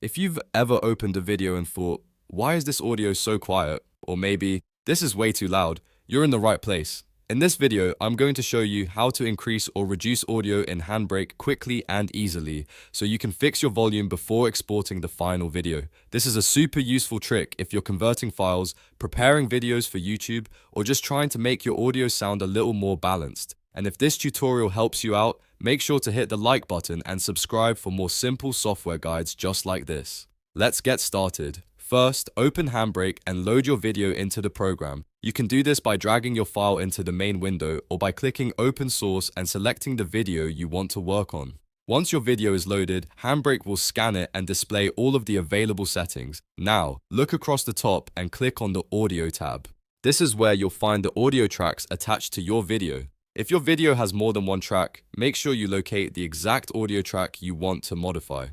If you've ever opened a video and thought, why is this audio so quiet? Or maybe, this is way too loud, you're in the right place. In this video, I'm going to show you how to increase or reduce audio in HandBrake quickly and easily, so you can fix your volume before exporting the final video. This is a super useful trick if you're converting files, preparing videos for YouTube, or just trying to make your audio sound a little more balanced. And if this tutorial helps you out, make sure to hit the like button and subscribe for more simple software guides just like this. Let's get started. First, open HandBrake and load your video into the program. You can do this by dragging your file into the main window or by clicking Open Source and selecting the video you want to work on. Once your video is loaded, HandBrake will scan it and display all of the available settings. Now, look across the top and click on the Audio tab. This is where you'll find the audio tracks attached to your video. If your video has more than one track, make sure you locate the exact audio track you want to modify.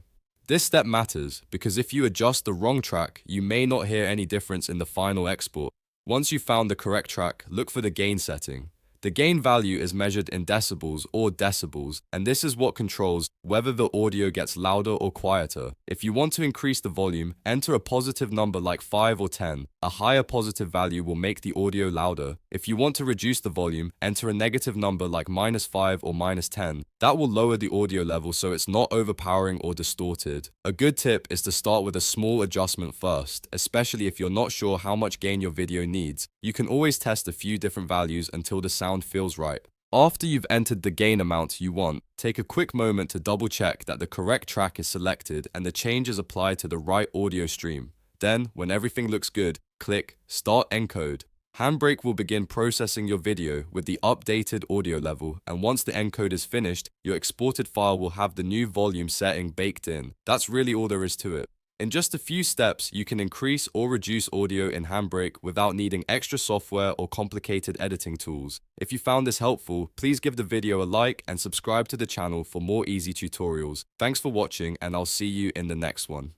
This step matters because if you adjust the wrong track, you may not hear any difference in the final export. Once you've found the correct track, look for the gain setting. The gain value is measured in decibels or decibels, and this is what controls whether the audio gets louder or quieter. If you want to increase the volume, enter a positive number like 5 or 10. A higher positive value will make the audio louder. If you want to reduce the volume, enter a negative number like -5 or -10. That will lower the audio level so it's not overpowering or distorted. A good tip is to start with a small adjustment first, especially if you're not sure how much gain your video needs. You can always test a few different values until the sound feels right. After you've entered the gain amount you want, take a quick moment to double check that the correct track is selected and the changes apply to the right audio stream. Then, when everything looks good, click Start Encode. HandBrake will begin processing your video with the updated audio level, and once the encode is finished, your exported file will have the new volume setting baked in. That's really all there is to it. In just a few steps, you can increase or reduce audio in HandBrake without needing extra software or complicated editing tools. If you found this helpful, please give the video a like and subscribe to the channel for more easy tutorials. Thanks for watching, and I'll see you in the next one.